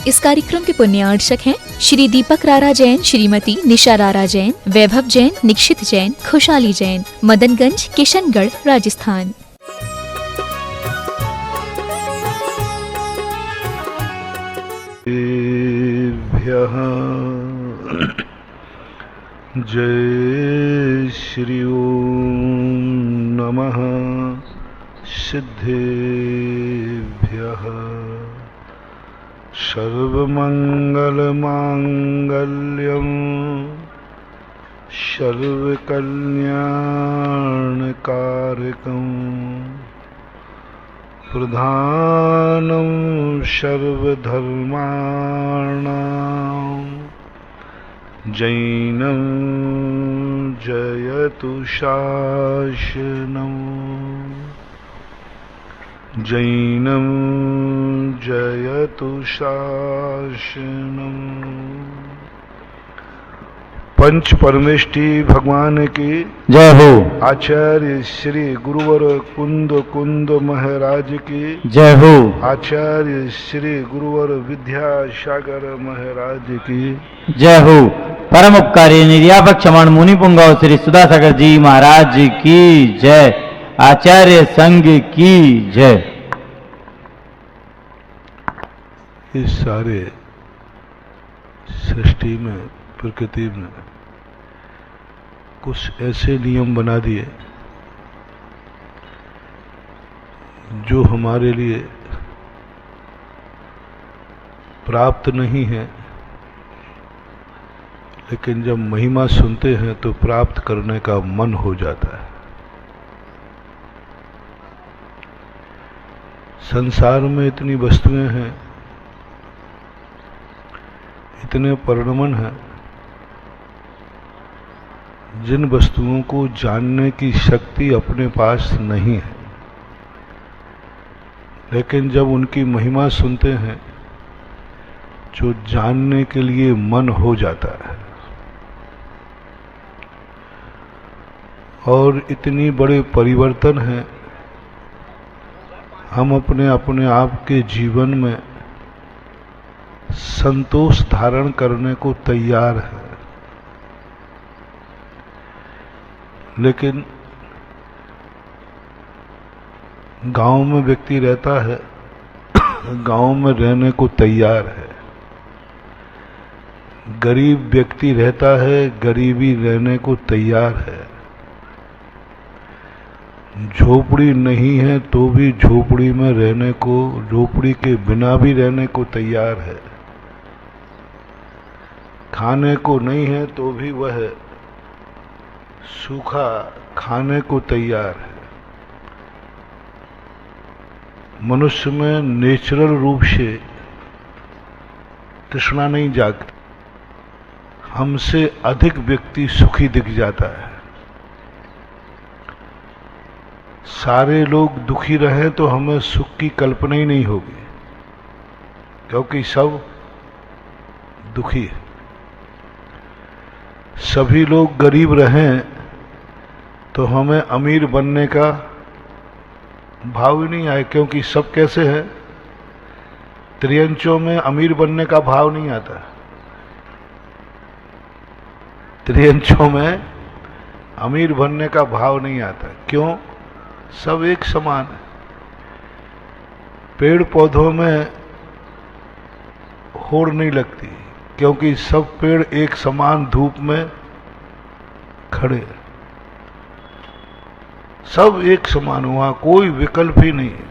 इस कार्यक्रम के पुण्यार्चक हैं श्री दीपक रारा जैन, श्रीमती निशा रारा जैन, वैभव जैन, निक्षित जैन, खुशहाली जैन, मदनगंज, किशनगढ़, राजस्थान। जय श्री ओम नमः सिद्धेभ्यः। सर्वमंगलमांगल्यं सर्वकल्याणकारकं प्रधानं सर्वधर्माणां जैनं जयतु शासनं जैनं जयतु शासनं। पंच परमेष्टि भगवान की जय हो। आचार्य श्री गुरुवर कुंद महाराज की जय हो। आचार्य श्री गुरुवर विद्यासागर महाराज की जय हो। परम उपकारी निर्यापक क्षमण मुनि पुंगव श्री सुधासागर जी महाराज की जय। आचार्य संघ की जय। इस सारे सृष्टि में, प्रकृति में कुछ ऐसे नियम बना दिए जो हमारे लिए प्राप्त नहीं है, लेकिन जब महिमा सुनते हैं तो प्राप्त करने का मन हो जाता है। संसार में इतनी वस्तुएं हैं, इतने परिणमन हैं, जिन वस्तुओं को जानने की शक्ति अपने पास नहीं है, लेकिन जब उनकी महिमा सुनते हैं जो जानने के लिए मन हो जाता है। और इतनी बड़े परिवर्तन हैं, हम अपने आप के जीवन में संतोष धारण करने को तैयार हैं, लेकिन गांव में व्यक्ति रहता है, गांव में रहने को तैयार है। गरीब व्यक्ति रहता है, गरीबी रहने को तैयार है। झोपड़ी नहीं है तो भी झोपड़ी में रहने को, झोपड़ी के बिना भी रहने को तैयार है। खाने को नहीं है तो भी वह सूखा खाने को तैयार है। मनुष्य में नेचुरल रूप से तृष्णा नहीं जागती। हमसे अधिक व्यक्ति सुखी दिख जाता है। सारे लोग दुखी रहें तो हमें सुख की कल्पना ही नहीं होगी, क्योंकि सब दुखी है। सभी लोग गरीब रहें तो हमें अमीर बनने का भाव ही नहीं आए, क्योंकि सब कैसे है। त्रियंचों में अमीर बनने का भाव नहीं आता। त्रियंचों में अमीर बनने का भाव नहीं आता। क्यों? सब एक समान है। पेड़ पौधों में होड़ नहीं लगती, क्योंकि सब पेड़ एक समान धूप में खड़े हैं। सब एक समान, वहां कोई विकल्प ही नहीं है।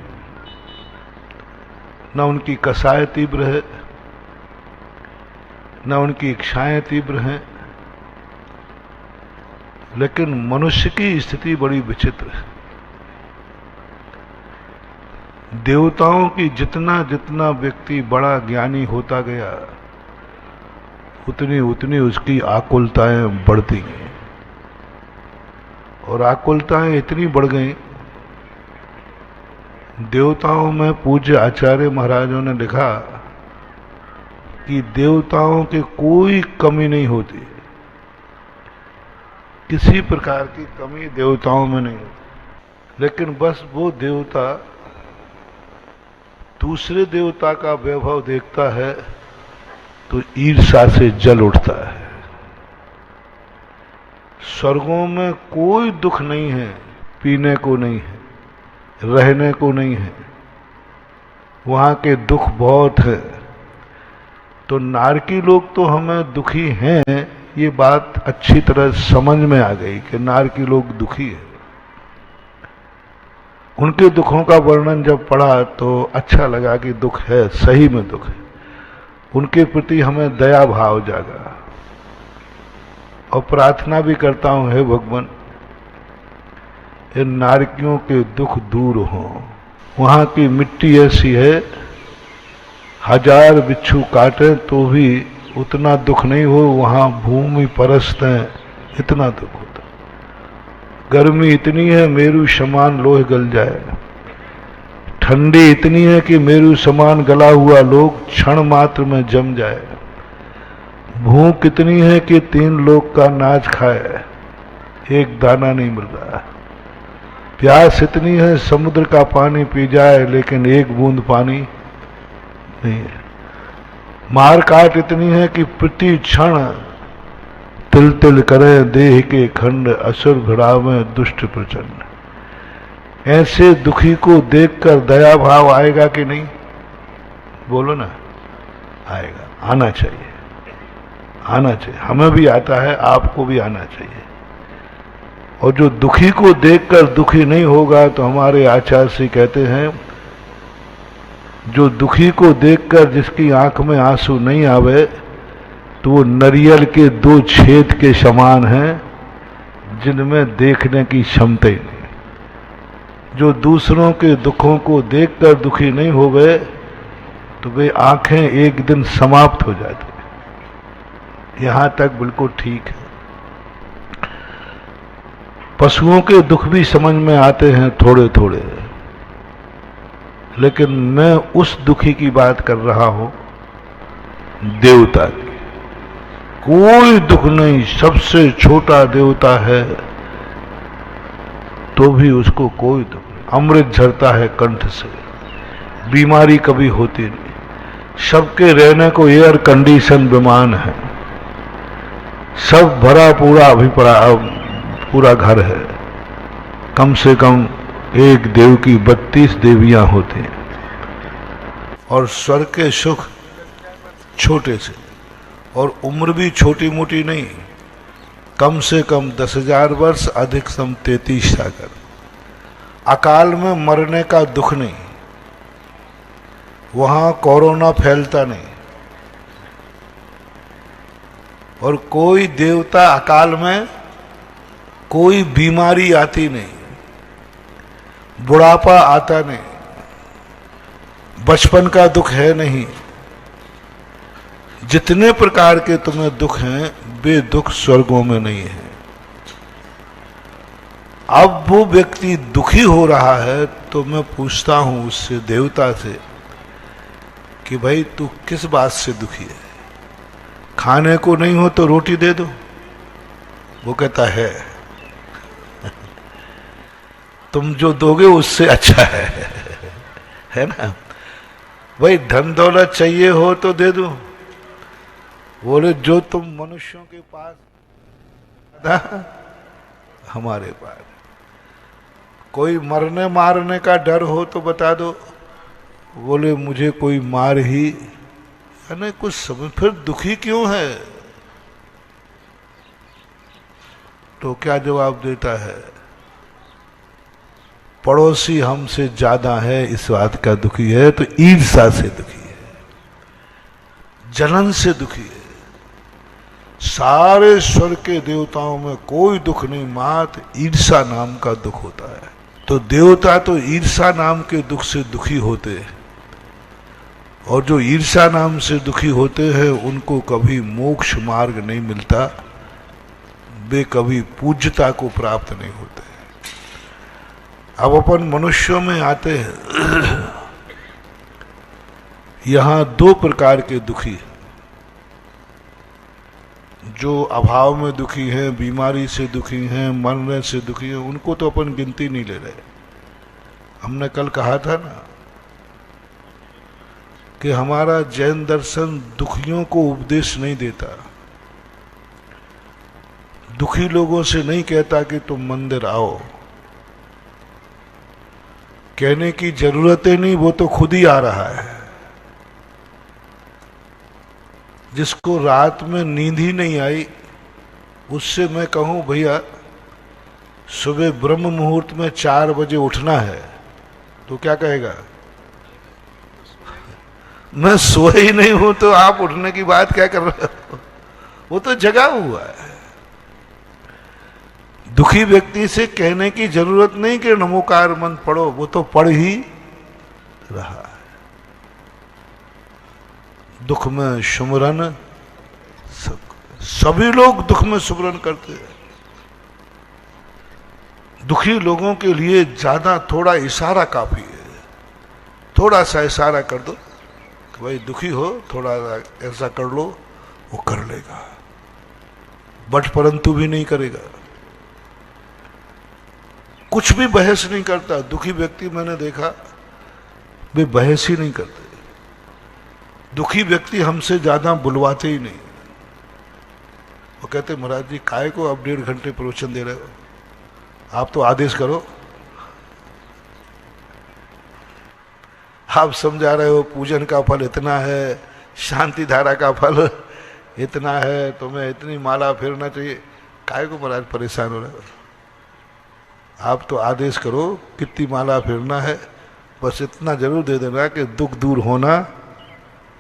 न उनकी कसाएं तीव्र है, न उनकी इच्छाएं तीव्र हैं। लेकिन मनुष्य की स्थिति बड़ी विचित्र है। देवताओं की जितना जितना व्यक्ति बड़ा ज्ञानी होता गया, उतनी उतनी उसकी आकुलताएं बढ़ती गई। और आकुलताएं इतनी बढ़ गई, देवताओं में पूज्य आचार्य महाराजों ने लिखा कि देवताओं की कोई कमी नहीं होती। किसी प्रकार की कमी देवताओं में नहीं होती। लेकिन बस वो देवता दूसरे देवता का वैभव देखता है तो ईर्ष्या से जल उठता है। स्वर्गों में कोई दुख नहीं है, पीने को नहीं है, रहने को नहीं है, वहां के दुख बहुत है। तो नारकी लोग तो हमें दुखी हैं, ये बात अच्छी तरह समझ में आ गई कि नारकी लोग दुखी है। उनके दुखों का वर्णन जब पढ़ा तो अच्छा लगा कि दुख है, सही में दुख है। उनके प्रति हमें दया भाव जागा और प्रार्थना भी करता हूं, हे भगवान इन नारकियों के दुख दूर हों। वहां की मिट्टी ऐसी है, 1000 बिच्छू काटे तो भी उतना दुख नहीं हो, वहां भूमि परस्त है, इतना दुख होता। गर्मी इतनी है मेरू समान लोह गल जाए, ठंडी इतनी है कि मेरू समान गला हुआ लोग क्षण मात्र में जम जाए। भूख इतनी है कि 3 लोग का नाच खाए, एक दाना नहीं मिल रहा। प्यास इतनी है समुद्र का पानी पी जाए लेकिन एक बूंद पानी नहीं है। मार काट इतनी है कि प्रति क्षण तिल तिल करे देह के खंड, असुर भिड़ावे दुष्ट प्रचंड। ऐसे दुखी को देखकर दया भाव आएगा कि नहीं? बोलो ना, आएगा, आना चाहिए, आना चाहिए। हमें भी आता है, आपको भी आना चाहिए। और जो दुखी को देखकर दुखी नहीं होगा तो हमारे आचार्य श्री कहते हैं, जो दुखी को देखकर जिसकी आंख में आंसू नहीं आवे तो वो नारियल के 2 छेद के समान हैं जिनमें देखने की क्षमता ही नहीं। जो दूसरों के दुखों को देखकर दुखी नहीं हो गए तो वे आंखें एक दिन समाप्त हो जाती। यहां तक बिल्कुल ठीक है। पशुओं के दुख भी समझ में आते हैं थोड़े थोड़े, लेकिन मैं उस दुखी की बात कर रहा हूं, देवता की। कोई दुख नहीं, सबसे छोटा देवता है तो भी उसको कोई दुख नहीं। अमृत झरता है कंठ से, बीमारी कभी होती नहीं। सबके रहने को एयर कंडीशन विमान है, सब भरा पूरा घर है। कम से कम एक देव की 32 देवियां होती हैं। और स्वर्ग के सुख छोटे से, और उम्र भी छोटी मोटी नहीं, कम से कम 10,000 वर्ष, अधिकतम 33 सागर। अकाल में मरने का दुख नहीं, वहां कोरोना फैलता नहीं, और कोई देवता अकाल में कोई बीमारी आती नहीं, बुढ़ापा आता नहीं, बचपन का दुख है नहीं। जितने प्रकार के तुम्हें दुख हैं वे दुख स्वर्गों में नहीं है। अब वो व्यक्ति दुखी हो रहा है तो मैं पूछता हूं उससे, देवता से, कि भाई तू किस बात से दुखी है? खाने को नहीं हो तो रोटी दे दो। वो कहता है तुम जो दोगे उससे अच्छा है ना। भाई धन दौलत चाहिए हो तो दे दो। बोले जो तुम मनुष्यों के पास था हमारे पास। कोई मरने मारने का डर हो तो बता दो। बोले मुझे कोई मार ही यानी कुछ समझ, फिर दुखी क्यों है? तो क्या जवाब देता है? पड़ोसी हमसे ज्यादा है इस बात का दुखी है, तो ईर्ष्या से दुखी है, जलन से दुखी है। सारे स्वर्ग के देवताओं में कोई दुख नहीं, मात्र ईर्ष्या नाम का दुख होता है। तो देवता तो ईर्ष्या नाम के दुख से दुखी होते हैं, और जो ईर्ष्या नाम से दुखी होते हैं उनको कभी मोक्ष मार्ग नहीं मिलता, वे कभी पूज्यता को प्राप्त नहीं होते। अब अपन मनुष्यों में आते हैं। यहां 2 प्रकार के दुखी हैं। जो अभाव में दुखी हैं, बीमारी से दुखी हैं, मरने से दुखी हैं, उनको तो अपन गिनती नहीं ले रहे। हमने कल कहा था ना कि हमारा जैन दर्शन दुखियों को उपदेश नहीं देता, दुखी लोगों से नहीं कहता कि तुम मंदिर आओ, कहने की जरूरत ही नहीं, वो तो खुद ही आ रहा है। जिसको रात में नींद ही नहीं आई उससे मैं कहूं भैया सुबह ब्रह्म मुहूर्त में 4 बजे उठना है, तो क्या कहेगा? मैं सोए ही नहीं हूं तो आप उठने की बात क्या कर रहे हो? वो तो जगा हुआ है। दुखी व्यक्ति से कहने की जरूरत नहीं कि नमोकार मंत्र पढ़ो, वो तो पढ़ ही रहा है। दुख में सुमरन, सभी लोग दुख में सुमरन करते हैं। दुखी लोगों के लिए ज्यादा थोड़ा इशारा काफी है, थोड़ा सा इशारा कर दो कि भाई दुखी हो, थोड़ा ऐसा कर लो, वो कर लेगा, बट परंतु भी नहीं करेगा, कुछ भी बहस नहीं करता। दुखी व्यक्ति मैंने देखा वे बहस ही नहीं करते। दुखी व्यक्ति हमसे ज्यादा बुलवाते ही नहीं। वो कहते महाराज जी काय को आप 1.5 घंटे प्रवचन दे रहे हो, आप तो आदेश करो, आप समझा रहे हो पूजन का फल इतना है, शांति धारा का फल इतना है, तुम्हें इतनी माला फेरना चाहिए, काय को महाराज परेशान हो रहे हो? आप तो आदेश करो कितनी माला फेरना है, बस इतना जरूर दे देना कि दुख दूर होना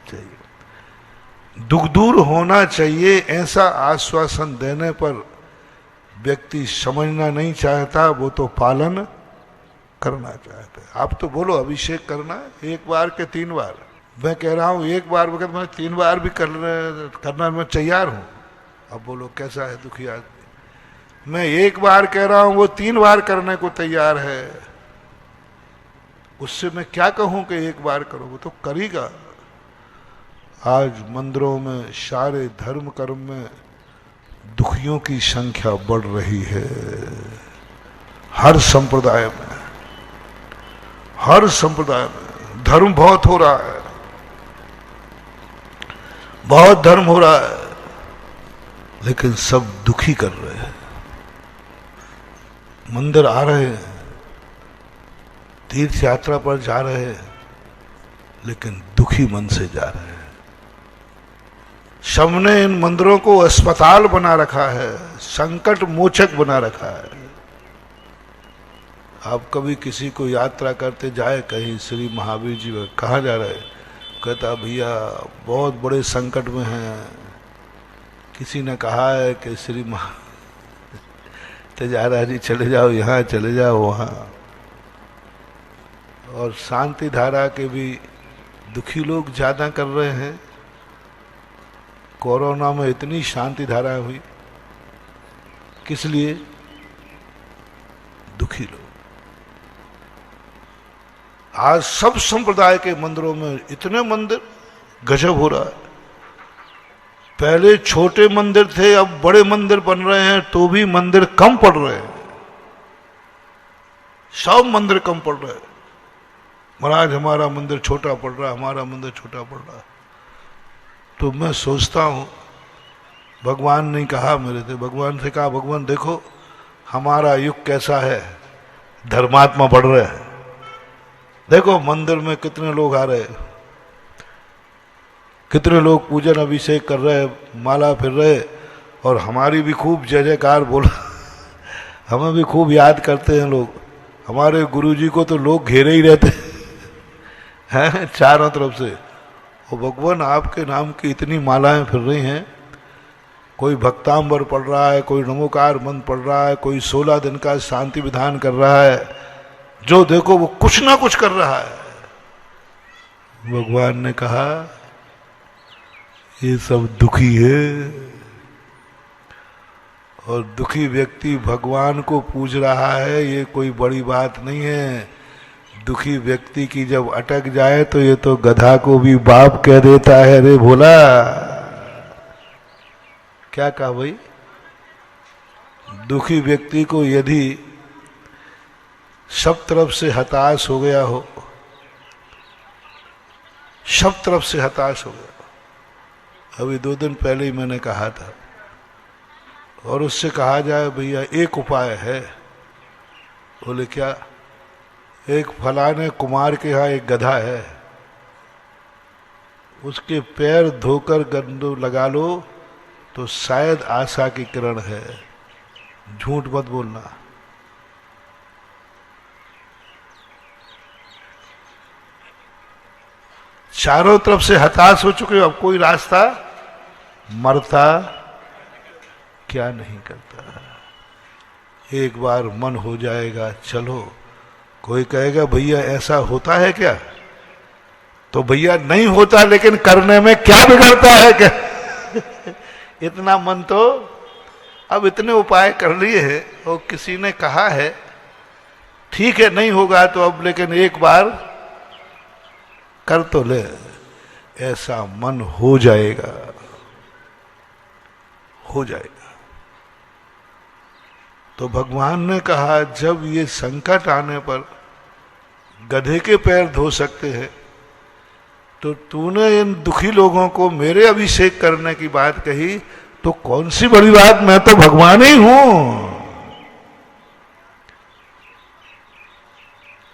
चाहिए। दुख दूर होना चाहिए ऐसा आश्वासन देने पर व्यक्ति समझना नहीं चाहता, वो तो पालन करना चाहता है। आप तो बोलो अभिषेक करना 1 बार के 3 बार, मैं कह रहा हूं 1 बार वक्त मैं 3 बार भी करना मैं तैयार हूं। अब बोलो कैसा है दुखी आदमी? मैं 1 बार कह रहा हूं, वो 3 बार करने को तैयार है। उससे मैं क्या कहूं कि 1 बार करो, वो तो करेगा। आज मंदिरों में सारे धर्म कर्म में दुखियों की संख्या बढ़ रही है। हर संप्रदाय में, हर संप्रदाय में धर्म बहुत हो रहा है, बहुत धर्म हो रहा है, लेकिन सब दुखी कर रहे हैं। मंदिर आ रहे हैं, तीर्थ यात्रा पर जा रहे हैं, लेकिन दुखी मन से जा रहे हैं। सबने इन मंदिरों को अस्पताल बना रखा है, संकट मोचक बना रखा है। आप कभी किसी को यात्रा करते जाए कहीं श्री महावीर जी में, कहाँ जा रहे? कहता भैया बहुत बड़े संकट में हैं। किसी ने कहा है कि श्री तेजारा जी चले जाओ, यहाँ चले जाओ, वहाँ। और शांति धारा के भी दुखी लोग ज्यादा कर रहे हैं। कोरोना में इतनी शांति धारा हुई, किस लिए? दुखी लोग। आज सब संप्रदाय के मंदिरों में इतने मंदिर, गजब हो रहा है। पहले छोटे मंदिर थे, अब बड़े मंदिर बन रहे हैं, तो भी मंदिर कम पड़ रहे हैं। सब मंदिर कम पड़ रहे हैं। महाराज हमारा मंदिर छोटा पड़ रहा है, हमारा मंदिर छोटा पड़ रहा है। तो मैं सोचता हूं, भगवान ने कहा मेरे से, भगवान से कहा भगवान देखो हमारा युग कैसा है, धर्मात्मा बढ़ रहे हैं। देखो मंदिर में कितने लोग आ रहे हैं, कितने लोग पूजन अभिषेक कर रहे हैं, माला फिर रहे, और हमारी भी खूब जय जयकार बोला। हमें भी खूब याद करते हैं लोग। हमारे गुरुजी को तो लोग घेरे ही रहते हैं चारों तरफ से। और भगवान आपके नाम की इतनी मालाएं फिर रही हैं। कोई भक्तांबर पढ़ रहा है, कोई नमोकार मंत्र पढ़ रहा है, कोई 16 दिन का शांति विधान कर रहा है। जो देखो वो कुछ ना कुछ कर रहा है। भगवान ने कहा ये सब दुखी है, और दुखी व्यक्ति भगवान को पूज रहा है, ये कोई बड़ी बात नहीं है। दुखी व्यक्ति की जब अटक जाए तो ये तो गधा को भी बाप कह देता है। रे भोला, क्या कहा भाई? दुखी व्यक्ति को यदि सब तरफ से हताश हो गया हो, सब तरफ से हताश हो गया। अभी 2 दिन पहले ही मैंने कहा था, और उससे कहा जाए भैया एक उपाय है। बोले क्या? एक फलाने कुमार के यहाँ एक गधा है, उसके पैर धोकर गंदो लगा लो तो शायद आशा की किरण है। झूठ मत बोलना। चारों तरफ से हताश हो चुके हो, अब कोई रास्ता मरता क्या नहीं करता। एक बार मन हो जाएगा, चलो। कोई कहेगा भैया ऐसा होता है क्या? तो भैया नहीं होता, लेकिन करने में क्या बिगड़ता है क्या? इतना मन तो, अब इतने उपाय कर लिए हैं और किसी ने कहा है ठीक है नहीं होगा तो अब, लेकिन एक बार कर तो ले। ऐसा मन हो जाएगा, हो जाएगा। तो भगवान ने कहा जब ये संकट आने पर गधे के पैर धो सकते हैं, तो तूने इन दुखी लोगों को मेरे अभिषेक करने की बात कही, तो कौन सी बड़ी बात, मैं तो भगवान ही हूं।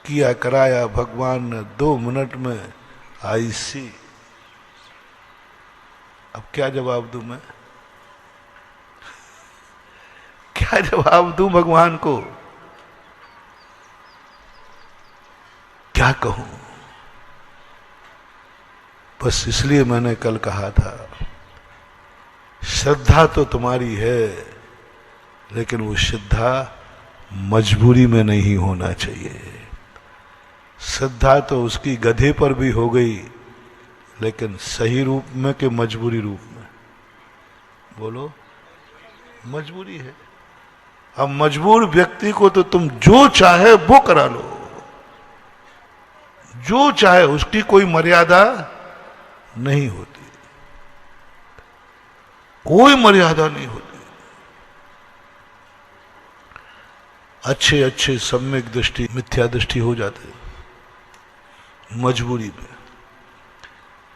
किया कराया भगवान ने 2 मिनट में आईसी। अब क्या जवाब दूं मैं? क्या जवाब दूं भगवान को? क्या कहूं? बस इसलिए मैंने कल कहा था, श्रद्धा तो तुम्हारी है, लेकिन वो श्रद्धा मजबूरी में नहीं होना चाहिए। श्रद्धा तो उसकी गधे पर भी हो गई, लेकिन सही रूप में कि मजबूरी रूप में? बोलो, मजबूरी है। अब मजबूर व्यक्ति को तो तुम जो चाहे वो करा लो, जो चाहे, उसकी कोई मर्यादा नहीं होती, कोई मर्यादा नहीं होती। अच्छे अच्छे सम्यक दृष्टि मिथ्या दृष्टि हो जाते मजबूरी में।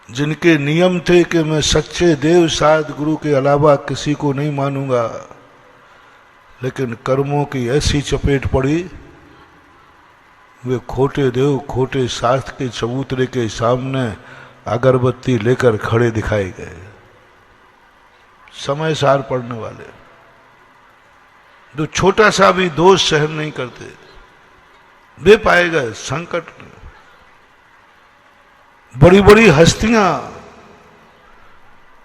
जिनके नियम थे कि मैं सच्चे देव साध गुरु के अलावा किसी को नहीं मानूंगा, लेकिन कर्मों की ऐसी चपेट पड़ी, वे खोटे देव खोटे शास्त्र के चबूतरे के सामने अगरबत्ती लेकर खड़े दिखाए गए। समय सार पड़ने वाले, जो छोटा सा भी दोष सहन नहीं करते, वे पाए गए संकट में। बड़ी बड़ी हस्तियां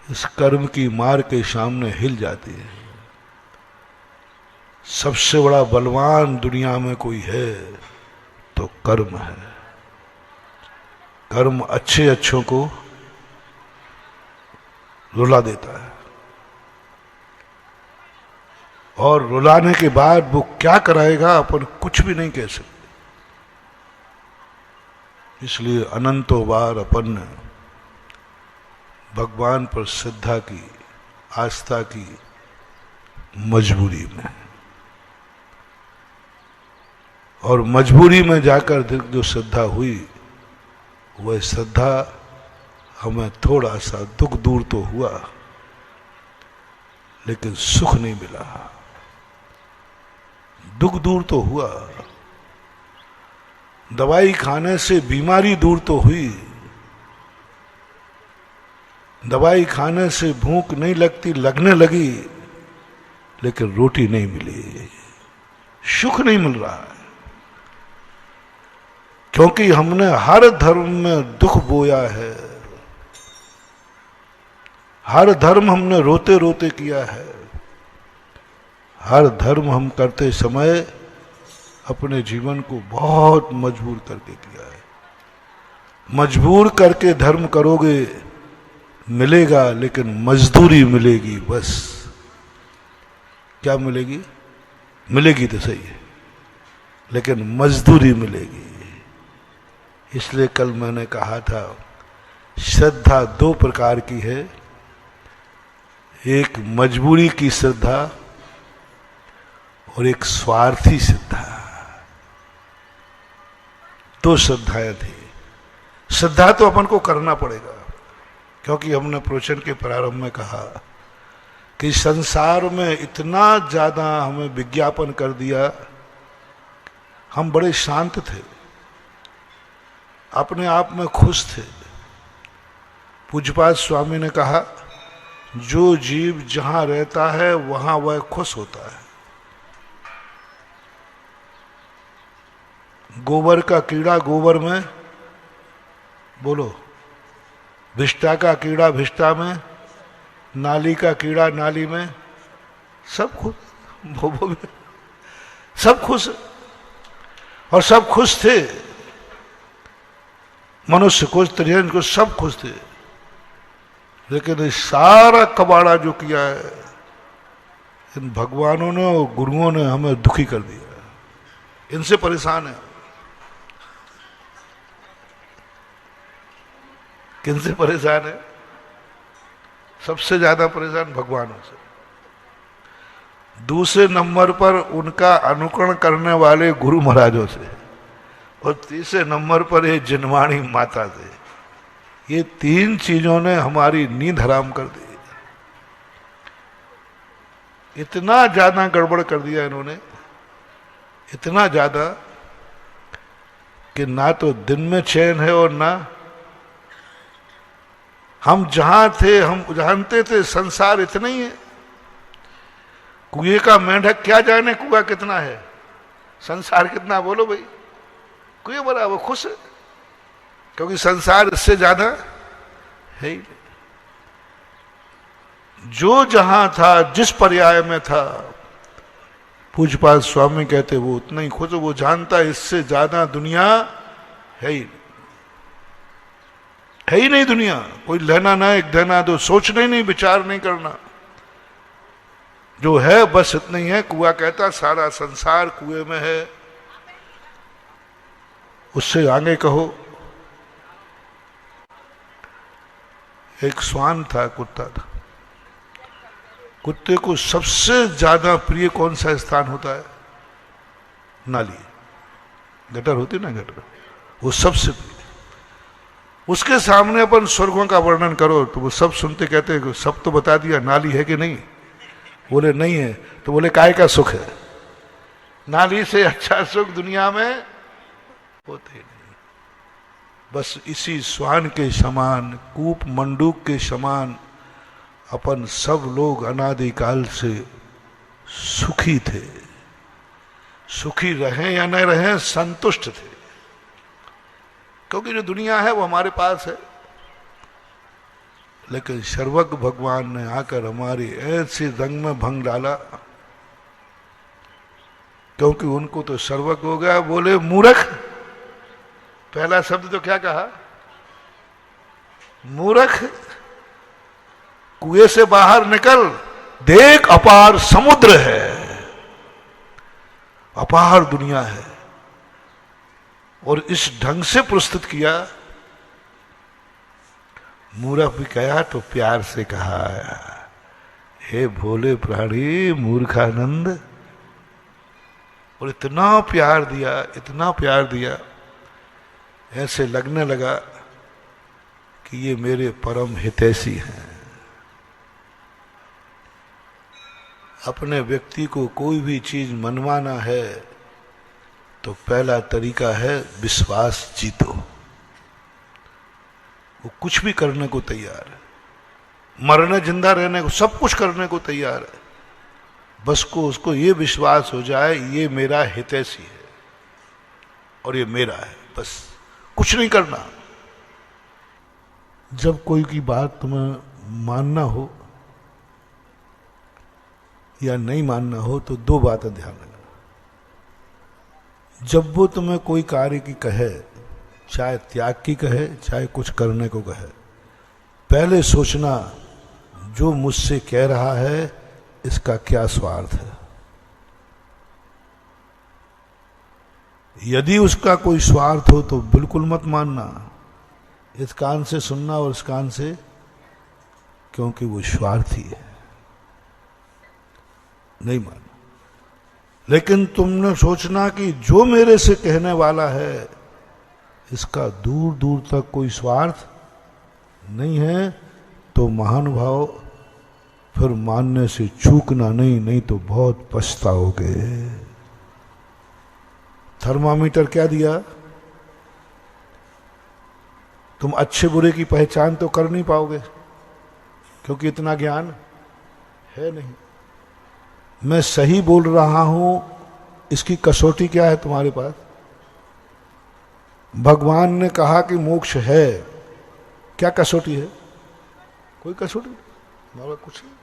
इस कर्म की मार के सामने हिल जाती है। सबसे बड़ा बलवान दुनिया में कोई है तो कर्म है। कर्म अच्छे अच्छों को रुला देता है, और रुलाने के बाद वो क्या कराएगा अपन कुछ भी नहीं कह सकते। इसलिए अनंतों बार अपन ने भगवान पर श्रद्धा की, आस्था की, मजबूरी में, और मजबूरी में जाकर जो श्रद्धा हुई, वह श्रद्धा हमें थोड़ा सा दुख दूर तो हुआ, लेकिन सुख नहीं मिला। दुख दूर तो हुआ, दवाई खाने से बीमारी दूर तो हुई, दवाई खाने से भूख नहीं लगती, लगने लगी, लेकिन रोटी नहीं मिली, सुख नहीं मिल रहा है। क्योंकि हमने हर धर्म में दुख बोया है, हर धर्म हमने रोते रोते किया है, हर धर्म हम करते समय अपने जीवन को बहुत मजबूर करके किया है। मजबूर करके धर्म करोगे मिलेगा, लेकिन मजदूरी मिलेगी बस। क्या मिलेगी? मिलेगी तो सही है, लेकिन मजदूरी मिलेगी। इसलिए कल मैंने कहा था, श्रद्धा 2 प्रकार की है, एक मजबूरी की श्रद्धा और एक स्वार्थी श्रद्धा। 2 श्रद्धाएं थी। श्रद्धा तो अपन को करना पड़ेगा, क्योंकि हमने प्रवचन के प्रारंभ में कहा कि संसार में इतना ज्यादा हमें विज्ञापन कर दिया। हम बड़े शांत थे, अपने आप में खुश थे। पूज्यपाद स्वामी ने कहा, जो जीव जहां रहता है वहां वह खुश होता है। गोबर का कीड़ा गोबर में, बोलो, भिष्टा का कीड़ा भिष्टा में, नाली का कीड़ा नाली में, सब खुश, भोभो में सब खुश, और सब खुश थे। मनुष्य को, त्रिजन को, सब खुश थे। लेकिन इस सारा कबाड़ा जो किया है इन भगवानों ने और गुरुओं ने हमें दुखी कर दिया। इनसे परेशान है। किनसे परेशान है? सबसे ज्यादा परेशान भगवानों से, दूसरे नंबर पर उनका अनुकरण करने वाले गुरु महाराजों से, और तीसरे नंबर पर ये जिनवाणी माता से। ये तीन चीजों ने हमारी नींद हराम कर दी। इतना ज्यादा गड़बड़ कर दिया इन्होंने, इतना ज्यादा कि ना तो दिन में चैन है और ना, हम जहां थे हम जानते थे संसार इतना ही है। कुएं का मेंढक क्या जाने कुआं कितना है, संसार कितना, बोलो भाई। कुएं बड़ा वो खुश है, क्योंकि संसार इससे ज्यादा है ही नहीं। जो जहां था, जिस पर्याय में था, पूज्यपाद स्वामी कहते वो उतना ही खुश। वो जानता इससे ज्यादा दुनिया है ही नहीं दुनिया। कोई लेना ना एक देना दो, सोचना ही नहीं, विचार नहीं करना। जो है बस इतना ही है। कुआं कहता सारा संसार कुएं में है, उससे आगे कहो। एक श्वान था, कुत्ता था। कुत्ते को सबसे ज्यादा प्रिय कौन सा स्थान होता है? नाली, गटर होती ना, गटर, वो सबसे प्रिय। उसके सामने अपन स्वर्गों का वर्णन करो तो वो सब सुनते कहते सब तो बता दिया, नाली है कि नहीं? बोले नहीं है। तो बोले काय का सुख है? नाली से अच्छा सुख दुनिया में होते ही नहीं। बस इसी श्वान के समान, कूप मंडूक के समान अपन सब लोग अनादिकाल से सुखी थे। सुखी रहें या न रहें, संतुष्ट थे। क्योंकि जो दुनिया है वो हमारे पास है। लेकिन सर्वज्ञ भगवान ने आकर हमारी ऐसे रंग में भंग डाला, क्योंकि उनको तो सर्वज्ञ हो गया। बोले मूर्ख, पहला शब्द तो क्या कहा? मूर्ख, कुएं से बाहर निकल, देख अपार समुद्र है, अपार दुनिया है। और इस ढंग से प्रस्तुत किया। मूर्ख भी कहा तो प्यार से कहा, हे भोले प्राणी मूर्खानंद। और इतना प्यार दिया, इतना प्यार दिया, ऐसे लगने लगा कि ये मेरे परम हितैषी हैं। अपने व्यक्ति को कोई भी चीज मनवाना है तो पहला तरीका है विश्वास जीतो। वो कुछ भी करने को तैयार है, मरने जिंदा रहने को, सब कुछ करने को तैयार है। बस को उसको ये विश्वास हो जाए ये मेरा हितैषी है और ये मेरा है, बस कुछ नहीं करना। जब कोई की बात तुम्हें मानना हो या नहीं मानना हो तो दो बातें ध्यान रखना। जब वो तुम्हें कोई कार्य की कहे, चाहे त्याग की कहे, चाहे कुछ करने को कहे, पहले सोचना जो मुझसे कह रहा है इसका क्या स्वार्थ है। यदि उसका कोई स्वार्थ हो तो बिल्कुल मत मानना। इस कान से सुनना और इस कान से, क्योंकि वो स्वार्थी है, नहीं मानना। लेकिन तुमने सोचना कि जो मेरे से कहने वाला है इसका दूर दूर तक कोई स्वार्थ नहीं है, तो महानुभाव फिर मानने से चूकना नहीं तो बहुत पछताओगे। थर्मामीटर क्या दिया? तुम अच्छे बुरे की पहचान तो कर नहीं पाओगे, क्योंकि इतना ज्ञान है नहीं। मैं सही बोल रहा हूं, इसकी कसौटी क्या है तुम्हारे पास? भगवान ने कहा कि मोक्ष है, क्या कसौटी है? कोई कसौटी नहीं, कुछ नहीं।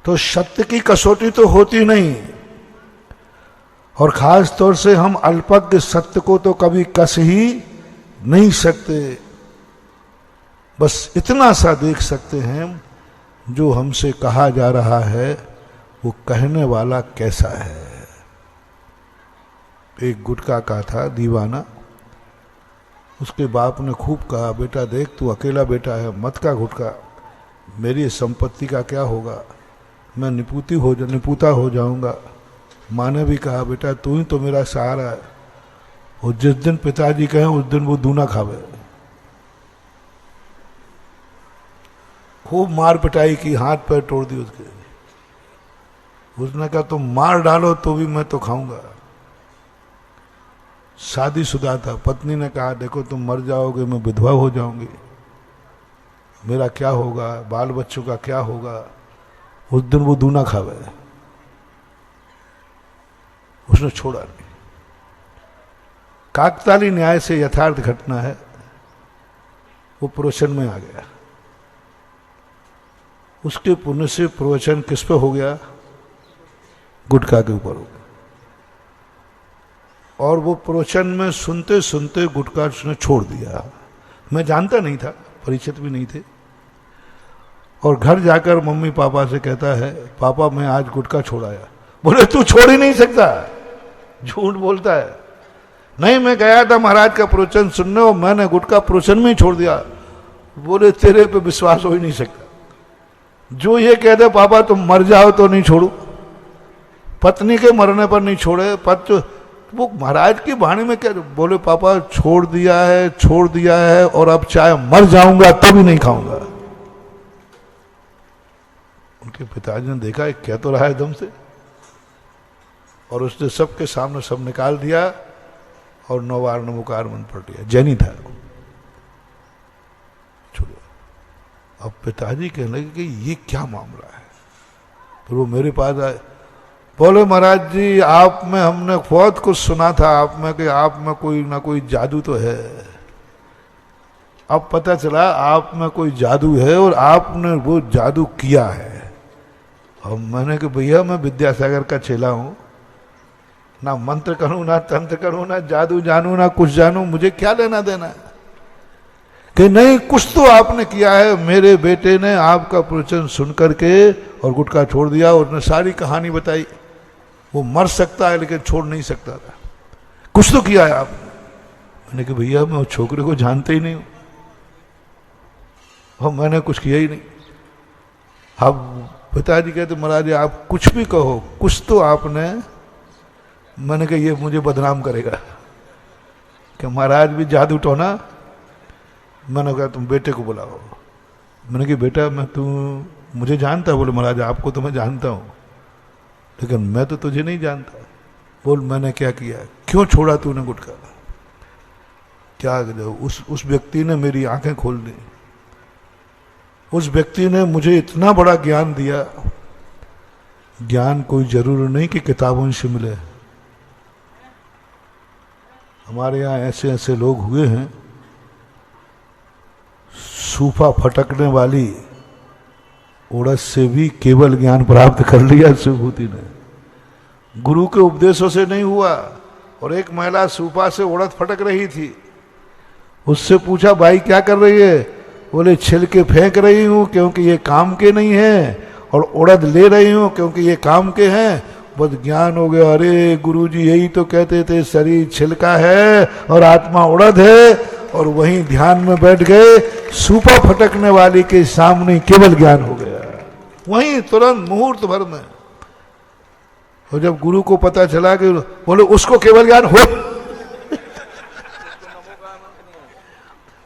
तो सत्य की कसौटी तो होती नहीं, और खास तौर से हम अल्पज्ञ सत्य को तो कभी कस ही नहीं सकते। बस इतना सा देख सकते हैं, जो हमसे कहा जा रहा है वो कहने वाला कैसा है। एक गुटखा का था दीवाना, उसके बाप ने खूब कहा, बेटा देख तू अकेला बेटा है, मत का गुटखा, मेरी संपत्ति का क्या होगा, मैं निपुता हो जाऊंगा। माँ ने भी कहा, बेटा तू ही तो मेरा सहारा है, और जिस दिन पिताजी कहें उस दिन वो दूना खावे। खूब मार पिटाई की, हाथ पैर तोड़ दी उसके। उसने कहा तुम मार डालो तो भी मैं तो खाऊंगा। शादीशुदा था, पत्नी ने कहा देखो तुम मर जाओगे, मैं विधवा हो जाऊंगी, मेरा क्या होगा, बाल बच्चों का क्या होगा। उस दिन वो दूना खावे, उसने छोड़ा नहीं। काकताली न्याय से यथार्थ घटना है, वो प्रवचन में आ गया। उसके पुण्य से प्रवचन किस पे हो गया? गुटखा के ऊपर हो गया। और वो प्रवचन में सुनते सुनते गुटखा उसने छोड़ दिया। मैं जानता नहीं था, परिचित भी नहीं थे। और घर जाकर मम्मी पापा से कहता है, पापा मैं आज गुटखा छोड़ाया। बोले तू छोड़ ही नहीं सकता, झूठ बोलता है। नहीं, मैं गया था महाराज का प्रवचन सुनने और मैंने गुटखा प्रवचन में ही छोड़ दिया। बोले तेरे पे विश्वास हो ही नहीं सकता। जो ये कहते पापा तुम मर जाओ तो नहीं छोड़ू, पत्नी के मरने पर नहीं छोड़े, वो महाराज की वाणी में क्या? बोले पापा छोड़ दिया है और अब चाहे मर जाऊंगा तो भी नहीं खाऊंगा। उनके पिताजी ने देखा क्या तो रहा है दम से, और उसने सबके सामने सब निकाल दिया और नौवार नमुकार मन पड़ दिया। जैनी था। छोड़ो। अब पिताजी कहने लगे कि ये क्या मामला है। तो वो मेरे पास आए, बोले महाराज जी आप में हमने बहुत कुछ सुना था आप में, कि आप में कोई ना कोई जादू तो है। अब पता चला आप में कोई जादू है और आपने वो जादू किया है। और मैंने कहा भैया मैं विद्यासागर का चेला हूं, ना मंत्र करूं ना तंत्र करूं ना जादू जानूं ना कुछ जानूं, मुझे क्या लेना देना है। कि नहीं कुछ तो आपने किया है। मेरे बेटे ने आपका प्रवचन सुन करके और गुटखा छोड़ दिया, और उसने सारी कहानी बताई। वो मर सकता है लेकिन छोड़ नहीं सकता था। कुछ तो किया है आपने। मैंने कहा भैया मैं उस छोकरे को जानते ही नहीं हूं, और मैंने कुछ किया ही नहीं। अब पिताजी कहते महाराज आप कुछ भी कहो, कुछ तो आपने। मैंने कहा ये मुझे बदनाम करेगा कि महाराज भी जादू टोना। मैंने कहा तुम बेटे को बुलाओ। मैंने कहा बेटा मैं तू मुझे जानता है? बोले महाराज आपको तो मैं जानता हूँ, लेकिन मैं तो तुझे नहीं जानता। बोल मैंने क्या किया, क्यों छोड़ा तूने गुटखा? क्या उस व्यक्ति ने मेरी आंखें खोल दी। उस व्यक्ति ने मुझे इतना बड़ा ज्ञान दिया। ज्ञान कोई जरूरी नहीं कि किताबों से मिले। हमारे यहाँ ऐसे ऐसे लोग हुए हैं, सूफा फटकने वाली औरत से भी केवल ज्ञान प्राप्त कर लिया शिवभूति ने। गुरु के उपदेशों से नहीं हुआ। और एक महिला सूफा से औरत फटक रही थी, उससे पूछा भाई क्या कर रही है? बोले छिलके फेंक रही हूं क्योंकि ये काम के नहीं है, और उड़द ले रही हूं क्योंकि ये काम के हैं। बस ज्ञान हो गया। अरे गुरुजी यही तो कहते थे, शरीर छिलका है और आत्मा उड़द है। और वहीं ध्यान में बैठ गए, सूपा फटकने वाली के सामने केवल ज्ञान हो गया, वहीं तुरंत मुहूर्त भर में। और जब गुरु को पता चला कि बोले उसको केवल ज्ञान हो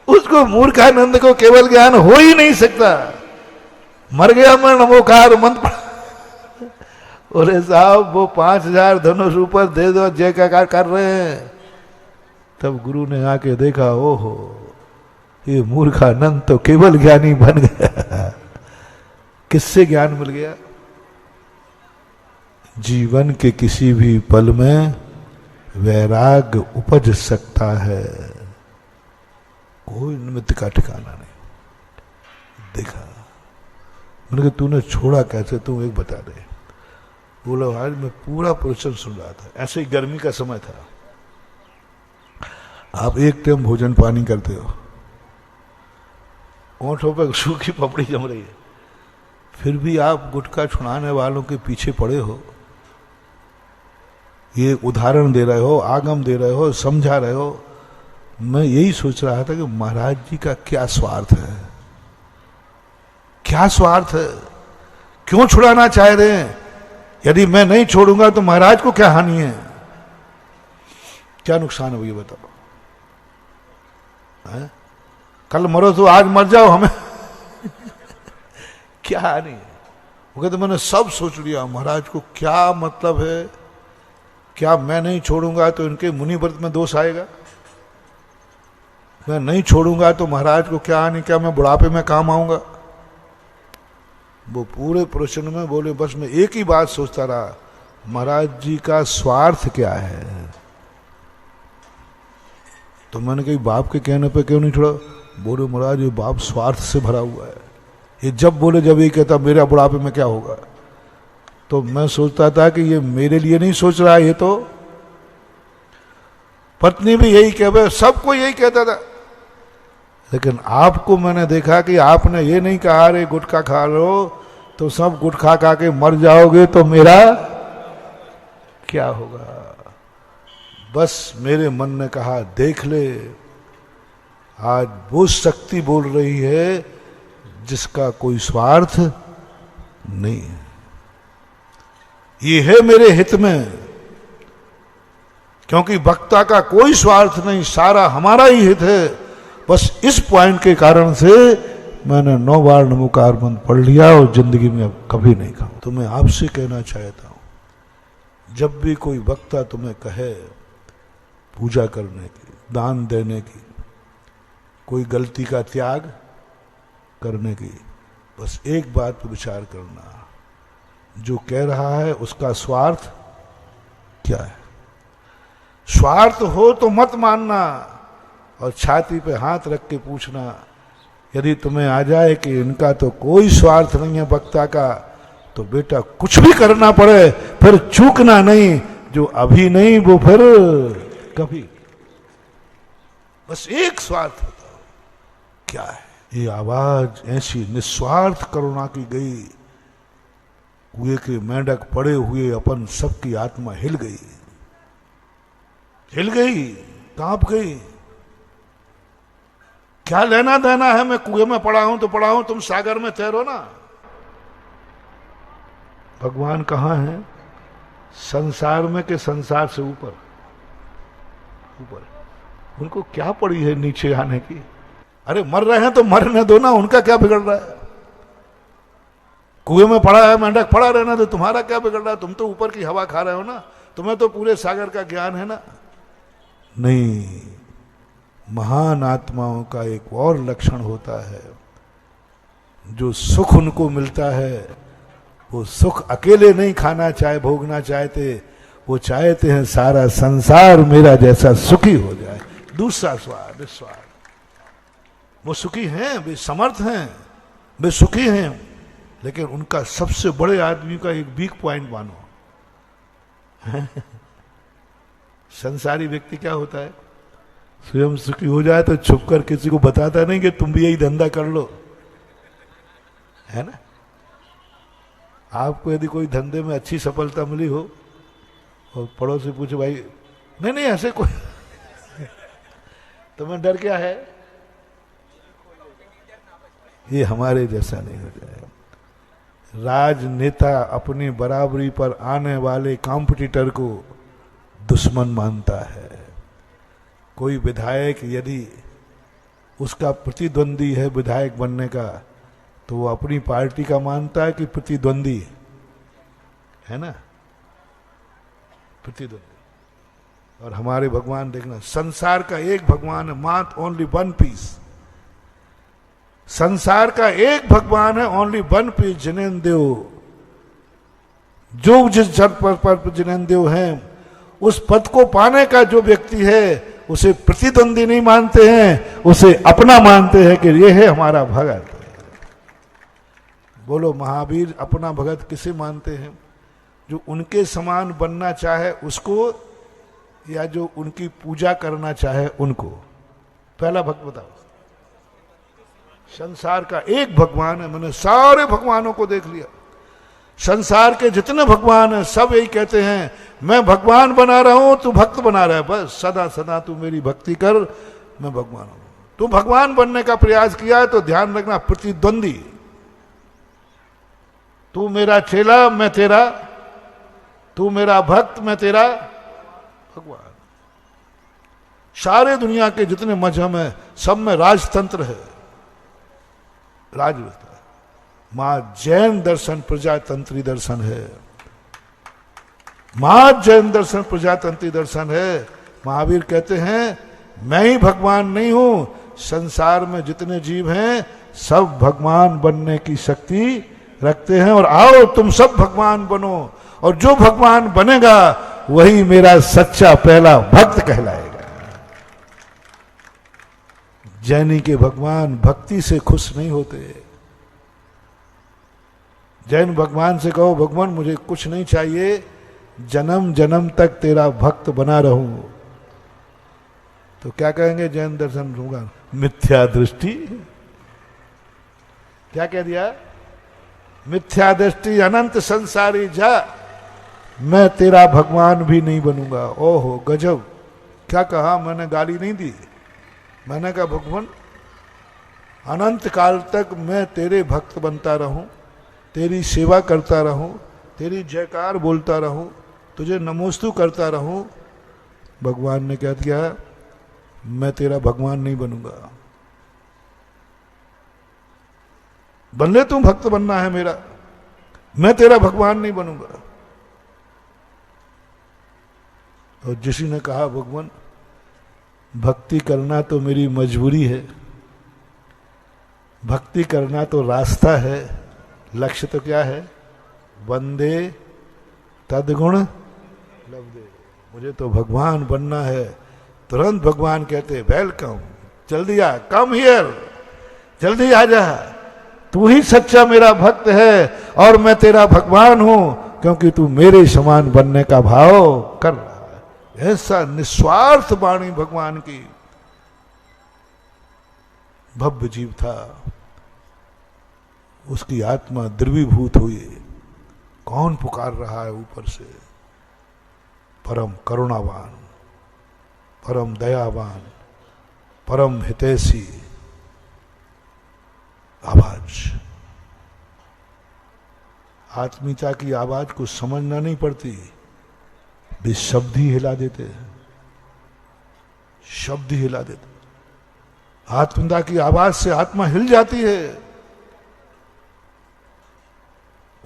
उसको मूर्खानंद को केवल ज्ञान हो ही नहीं सकता। मर गया मैं नमोकार मंत्र पढ़ा। बोले साहब वो 5000 धनुष ऊपर दे दो, जय का कर रहे हैं। तब गुरु ने आके देखा, ओहो ये मूर्खानंद तो केवल ज्ञानी बन गया। किससे ज्ञान मिल गया? जीवन के किसी भी पल में वैराग्य उपज सकता है, कोई निमित्त का ठिकाना नहीं। देखा, मैंने कहा तूने छोड़ा कैसे, तू एक बता दे। बोला आज मैं पूरा प्रवचन सुन रहा था, ऐसे ही गर्मी का समय था। आप एक टाइम भोजन पानी करते हो, ओंठों पर सूखी पपड़ी जम रही है, फिर भी आप गुटखा छुड़ाने वालों के पीछे पड़े हो। ये उदाहरण दे रहे हो, आगम दे रहे हो, समझा रहे हो। मैं यही सोच रहा था कि महाराज जी का क्या स्वार्थ है, क्या स्वार्थ है, क्यों छुड़ाना चाह रहे हैं? यदि मैं नहीं छोड़ूंगा तो महाराज को क्या हानि है, क्या नुकसान है, ये बताओ। कल मरो तो आज मर जाओ, हमें क्या हानि है? वो कहते मैंने सब सोच लिया, महाराज को क्या मतलब है, क्या मैं नहीं छोड़ूंगा तो इनके मुनि व्रत में दोष आएगा? मैं नहीं छोड़ूंगा तो महाराज को क्या हानि, क्या मैं बुढ़ापे में काम आऊंगा? वो पूरे प्रश्न में बोले बस मैं एक ही बात सोचता रहा, महाराज जी का स्वार्थ क्या है। तो मैंने कही बाप के कहने पे क्यों नहीं छोड़ा? बोले महाराज ये बाप स्वार्थ से भरा हुआ है, ये जब बोले जब ये कहता मेरा बुढ़ापे में क्या होगा। तो मैं सोचता था कि ये मेरे लिए नहीं सोच रहा है, ये तो पत्नी भी यही कह, सबको यही कहता था। लेकिन आपको मैंने देखा कि आपने ये नहीं कहा रे गुटखा खा लो तो सब गुटखा खा के मर जाओगे तो मेरा क्या होगा। बस मेरे मन ने कहा देख ले, आज वो शक्ति बोल रही है जिसका कोई स्वार्थ नहीं है, ये है मेरे हित में, क्योंकि वक्ता का कोई स्वार्थ नहीं, सारा हमारा ही हित है। बस इस पॉइंट के कारण से मैंने 9 बार नमोकार मंत्र पढ़ लिया और जिंदगी में अब कभी नहीं खाऊं। तो मैं आपसे कहना चाहता हूं, जब भी कोई वक्ता तुम्हें कहे पूजा करने की, दान देने की, कोई गलती का त्याग करने की, बस एक बात पर विचार करना, जो कह रहा है उसका स्वार्थ क्या है। स्वार्थ हो तो मत मानना और छाती पे हाथ रख के पूछना। यदि तुम्हें आ जाए कि इनका तो कोई स्वार्थ नहीं है वक्ता का, तो बेटा कुछ भी करना पड़े फिर चूकना नहीं, जो अभी नहीं वो फिर कभी। बस एक स्वार्थ बताओ क्या है। ये आवाज ऐसी निस्वार्थ करुणा की गई, कुएं के मेंढक पड़े हुए अपन सबकी आत्मा हिल गई, हिल गई, कांप गई। क्या लेना देना है, मैं कुएं में पड़ा हूं तो पड़ा हूं, तुम सागर में तैरो ना। भगवान कहां है? संसार में के संसार से ऊपर ऊपर। उनको क्या पड़ी है नीचे आने की? अरे मर रहे हैं तो मरने दो ना, उनका क्या बिगड़ रहा है? कुएं में पड़ा है मेंढक, पड़ा रहना तो तुम्हारा क्या बिगड़ रहा है? तुम तो ऊपर की हवा खा रहे हो ना, तुम्हें तो पूरे सागर का ज्ञान है ना। नहीं, महान आत्माओं का एक और लक्षण होता है, जो सुख उनको मिलता है वो सुख अकेले नहीं खाना चाहे भोगना चाहते, वो चाहते हैं सारा संसार मेरा जैसा सुखी हो जाए। दूसरा स्वार्थ, स्वार्थ। वो सुखी हैं, वे समर्थ हैं, वे सुखी हैं, लेकिन उनका सबसे बड़े आदमी का एक वीक पॉइंट मानो। संसारी व्यक्ति क्या होता है, स्वयं सुखी हो जाए तो छुपकर किसी को बताता नहीं कि तुम भी यही धंधा कर लो, है ना। आपको यदि कोई धंधे में अच्छी सफलता मिली हो और पड़ोस से पूछे भाई नहीं नहीं ऐसे कोई तुम्हें डर क्या है, ये हमारे जैसा नहीं हो जाए। राजनेता अपनी बराबरी पर आने वाले कॉम्पिटिटर को दुश्मन मानता है। कोई विधायक यदि उसका प्रतिद्वंदी है विधायक बनने का, तो वो अपनी पार्टी का मानता है कि प्रतिद्वंदी है ना, प्रतिद्वंदी। और हमारे भगवान देखना, संसार का एक भगवान है, मात ओनली वन पीस। संसार का एक भगवान है, ओनली वन पीस, जिनेन्द्र देव। जो जिस जन पर जिनेन्द्र देव हैं, उस पद को पाने का जो व्यक्ति है उसे प्रतिद्वंदी नहीं मानते हैं, उसे अपना मानते हैं कि ये है हमारा भगत। बोलो महावीर अपना भगत किसे मानते हैं? जो उनके समान बनना चाहे उसको, या जो उनकी पूजा करना चाहे उनको? पहला भक्त बताओ। संसार का एक भगवान है, मैंने सारे भगवानों को देख लिया। संसार के जितने भगवान हैं सब यही कहते हैं, मैं भगवान बना रहा हूं, तू भक्त बना रहा है, बस सदा सदा तू मेरी भक्ति कर, मैं भगवान हूं। तू भगवान बनने का प्रयास किया है तो ध्यान रखना, प्रतिद्वंदी। तू मेरा चेला, मैं तेरा, तू मेरा भक्त, मैं तेरा भगवान। सारे दुनिया के जितने मजहब हैं सब में राजतंत्र है, राजव्यवस्था। मां जैन दर्शन प्रजातंत्री दर्शन है, मां जैन दर्शन प्रजातंत्री दर्शन है। महावीर कहते हैं मैं ही भगवान नहीं हूं, संसार में जितने जीव हैं सब भगवान बनने की शक्ति रखते हैं, और आओ तुम सब भगवान बनो, और जो भगवान बनेगा वही मेरा सच्चा पहला भक्त कहलाएगा। जैनी के भगवान भक्ति से खुश नहीं होते। जैन भगवान से कहो भगवान मुझे कुछ नहीं चाहिए, जन्म जन्म तक तेरा भक्त बना रहूं, तो क्या कहेंगे जैन दर्शन होगा? मिथ्या दृष्टि। क्या कह दिया? मिथ्या दृष्टि अनंत संसारी जा, मैं तेरा भगवान भी नहीं बनूंगा। ओहो गजब, क्या कहा? मैंने गाली नहीं दी, मैंने कहा भगवान अनंत काल तक मैं तेरे भक्त बनता रहूं, तेरी सेवा करता रहूं, तेरी जयकार बोलता रहूं, तुझे नमोस्तु करता रहूं। भगवान ने क्या किया? मैं तेरा भगवान नहीं बनूंगा। बनले तुम भक्त बनना है मेरा, मैं तेरा भगवान नहीं बनूंगा। और किसी ने कहा भगवान भक्ति करना तो मेरी मजबूरी है, भक्ति करना तो रास्ता है, लक्ष्य तो क्या है? वंदे तद्गुण लब्धे। मुझे तो भगवान बनना है। तुरंत भगवान कहते वेलकम, जल्दी आ, कम हियर, जल्दी आ जा, तू ही सच्चा मेरा भक्त है और मैं तेरा भगवान हूं, क्योंकि तू मेरे समान बनने का भाव कर रहा है। ऐसा निस्वार्थ वाणी भगवान की। भव्य जीव था, उसकी आत्मा द्रवीभूत हुई। कौन पुकार रहा है ऊपर से? परम करुणावान, परम दयावान, परम हितैषी आवाज। आत्मीयता की आवाज को समझना नहीं पड़ती, वे शब्द ही हिला देते हैं, शब्द ही हिला देते। आत्मीयता की आवाज से आत्मा हिल जाती है।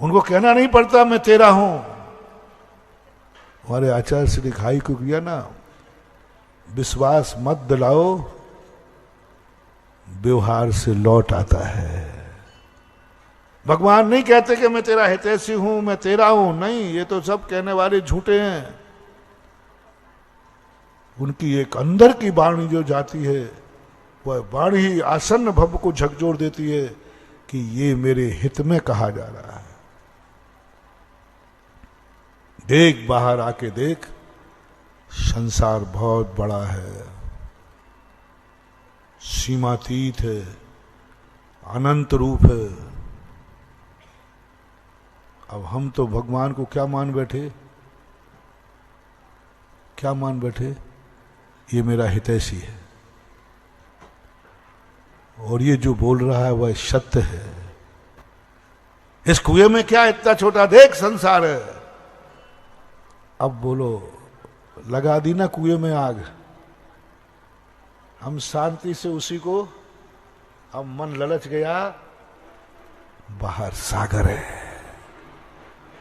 उनको कहना नहीं पड़ता मैं तेरा हूं। हमारे आचार्य श्री खाई को किया ना, विश्वास मत दिलाओ, व्यवहार से लौट आता है। भगवान नहीं कहते कि मैं तेरा हितैषी हूं, मैं तेरा हूं, नहीं, ये तो सब कहने वाले झूठे हैं। उनकी एक अंदर की वाणी जो जाती है, वह वाणी ही आसन्न भव को झकझोर देती है कि ये मेरे हित में कहा जा रहा है। देख, बाहर आके देख, संसार बहुत बड़ा है, सीमातीत है, अनंत रूप है। अब हम तो भगवान को क्या मान बैठे? क्या मान बैठे? ये मेरा हितैषी है, और ये जो बोल रहा है वह सत्य है। इस कुएं में क्या इतना छोटा, देख संसार है। अब बोलो, लगा दी ना कुएं में आग, हम शांति से उसी को अब मन ललच गया, बाहर सागर है,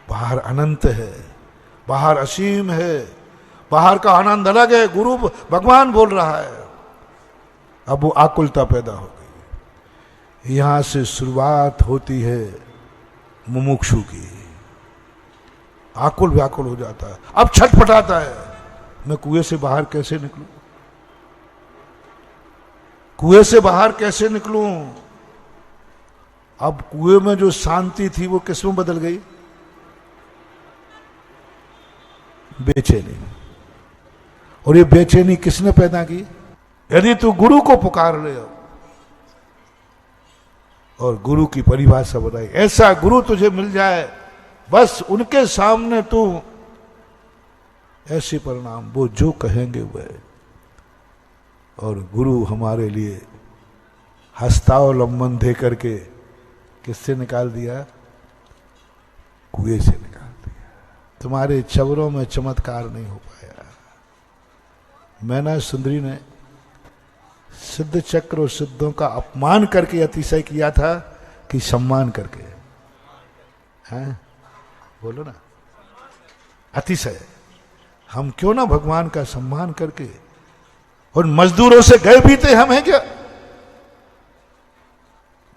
बाहर अनंत है, बाहर असीम है, बाहर का आनंद अलग है, गुरु भगवान बोल रहा है। अब वो आकुलता पैदा हो गई। यहां से शुरुआत होती है मुमुक्षु की। आकुल व्याकुल हो जाता है, अब छटपटाता है, मैं कुएं से बाहर कैसे निकलूं, कुएं से बाहर कैसे निकलूं। अब कुएं में जो शांति थी वो किस में बदल गई? बेचैनी। और ये बेचैनी किसने पैदा की? यदि तू गुरु को पुकार ले और गुरु की परिभाषा बताई, ऐसा गुरु तुझे मिल जाए, बस उनके सामने तू ऐसे परिणाम, वो जो कहेंगे वह। और गुरु हमारे लिए हस्तावलंबन दे करके किससे निकाल दिया? कुएं से निकाल दिया। तुम्हारे चवरों में चमत्कार नहीं हो पाया। मैना सुंदरी ने सिद्ध चक्र और सिद्धों का अपमान करके अतिशय किया था कि सम्मान करके? हैं? बोलो ना, अतिशय। हम क्यों ना भगवान का सम्मान करके, और मजदूरों से गए बीते हम हैं क्या?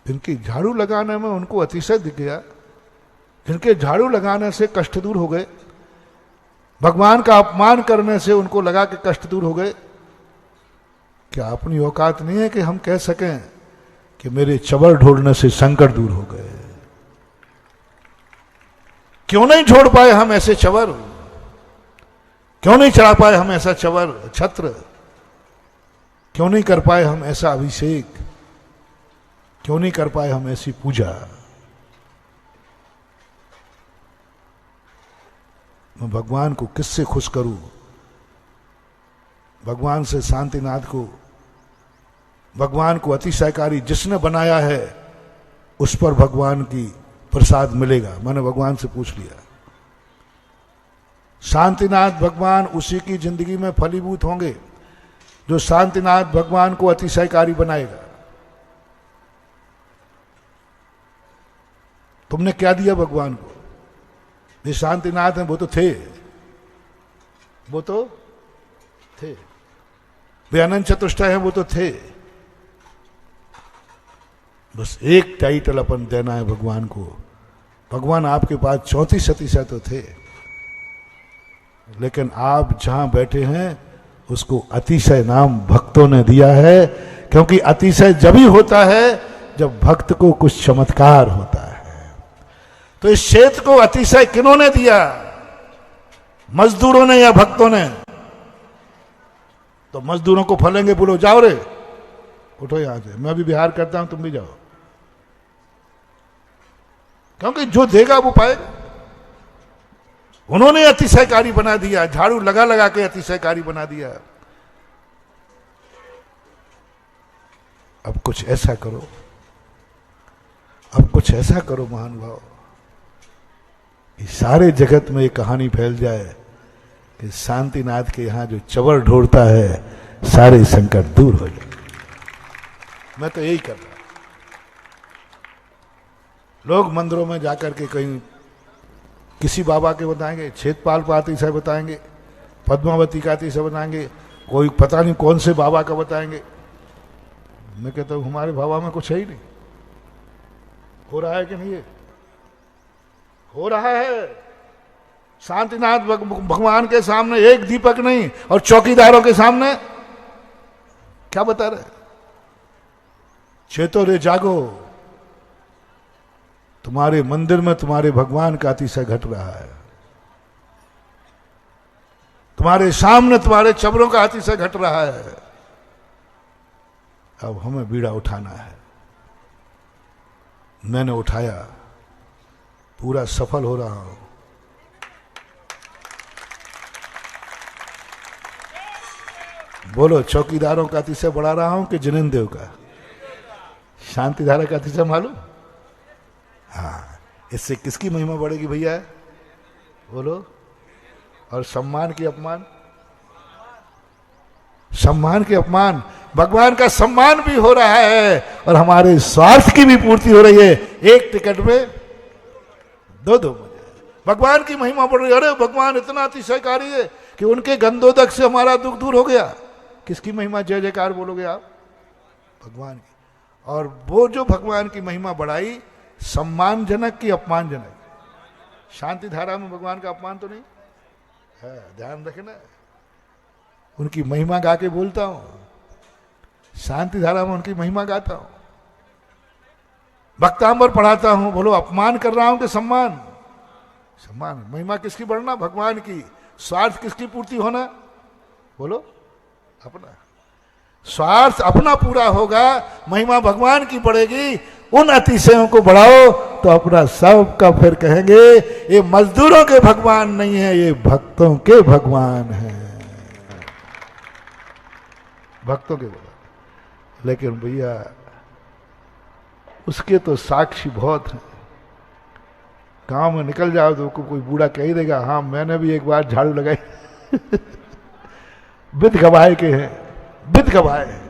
जिनकी झाड़ू लगाने में उनको अतिशय दिख गया, जिनके झाड़ू लगाने से कष्ट दूर हो गए, भगवान का अपमान करने से उनको लगा कि कष्ट दूर हो गए। क्या अपनी औकात नहीं है कि हम कह सकें कि मेरे चबर ढोड़ने से संकट दूर हो गए? क्यों नहीं छोड़ पाए हम ऐसे चवर? क्यों नहीं चढ़ा पाए हम ऐसा चवर छत्र? क्यों नहीं कर पाए हम ऐसा अभिषेक? क्यों नहीं कर पाए हम ऐसी पूजा? मैं भगवान को किससे खुश करूं? भगवान से शांतिनाथ को, भगवान को अतिशयकारी जिसने बनाया है उस पर भगवान की प्रसाद मिलेगा। मैंने भगवान से पूछ लिया, शांतिनाथ भगवान उसी की जिंदगी में फलीभूत होंगे जो शांतिनाथ भगवान को अतिशयकारी बनाएगा। तुमने क्या दिया भगवान को? ये शांतिनाथ हैं, वो तो थे, वो तो थे। वे अनंत चतुष्टय हैं, वो तो थे। बस एक टाइटल अपन देना है भगवान को। भगवान आपके पास 34 तो थे, लेकिन आप जहां बैठे हैं उसको अतिशय नाम भक्तों ने दिया है, क्योंकि अतिशय जब ही होता है जब भक्त को कुछ चमत्कार होता है। तो इस क्षेत्र को अतिशय किन्होंने दिया? मजदूरों ने या भक्तों ने? तो मजदूरों को फलेंगे, बोलो जाओ रे, उठो यहां से, मैं भी बिहार करता हूं, तुम भी जाओ। क्योंकि जो देगा वो पाएगा। उन्होंने अतिशयकारी बना दिया, झाड़ू लगा लगा के अतिशयकारी बना दिया। अब कुछ ऐसा करो, अब कुछ ऐसा करो महानुभाव, इस सारे जगत में ये कहानी फैल जाए कि शांतिनाथ के यहां जो चवर ढोड़ता है सारे संकट दूर हो जाए। मैं तो यही कर रहा। लोग मंदिरों में जाकर के कहीं किसी बाबा के बताएंगे, छेदपाल का अतिशय बताएंगे, पद्मावती का अतिशय बताएंगे, कोई पता नहीं कौन से बाबा का बताएंगे। मैं कहता हूं हमारे बाबा में कुछ है ही नहीं। हो रहा है कि नहीं? हो रहा है। शांतिनाथ भगवान के सामने एक दीपक नहीं, और चौकीदारों के सामने क्या बता रहे? चेतो रे जागो, तुम्हारे मंदिर में तुम्हारे भगवान का अतिशय घट रहा है, तुम्हारे सामने तुम्हारे चबरों का अतिशय घट रहा है। अब हमें बीड़ा उठाना है। मैंने उठाया, पूरा सफल हो रहा हूं। बोलो, चौकीदारों का अतिशय बढ़ा रहा हूं कि जिनेन्द्र देव का? शांतिधारा का अतिशय मालूम? हाँ, इससे किसकी महिमा बढ़ेगी भैया? बोलो। और सम्मान की अपमान? सम्मान के अपमान, भगवान का सम्मान भी हो रहा है और हमारे स्वार्थ की भी पूर्ति हो रही है। एक टिकट में दो मजे। भगवान की महिमा बढ़ रही है। अरे भगवान इतना अतिशयकारी है कि उनके गंधोदक से हमारा दुख दूर हो गया। किसकी महिमा जय जयकार बोलोगे आप? भगवान की। और वो जो भगवान की महिमा बढ़ाई, सम्मानजनक की अपमानजनक? शांति धारा में भगवान का अपमान तो नहीं है, ध्यान रखे ना। उनकी महिमा गा के बोलता हूं, शांति धारा में उनकी महिमा गाता हूं, भक्तांबर पढ़ाता हूं। बोलो अपमान कर रहा हूं कि सम्मान? सम्मान। महिमा किसकी बढ़ना? भगवान की। स्वार्थ किसकी पूर्ति होना? बोलो अपना। स्वार्थ अपना पूरा होगा, महिमा भगवान की बढ़ेगी। उन अतिशयों को बढ़ाओ तो अपना सब का फिर कहेंगे ये मजदूरों के भगवान नहीं है, ये भक्तों के भगवान है। भक्तों के भगवान। लेकिन भैया उसके तो साक्षी बहुत हैं। गांव में निकल जाओ तो कोई बूढ़ा कह ही देगा, हाँ मैंने भी एक बार झाड़ू लगाई। विद गवाए के हैं, विद गवाए हैं।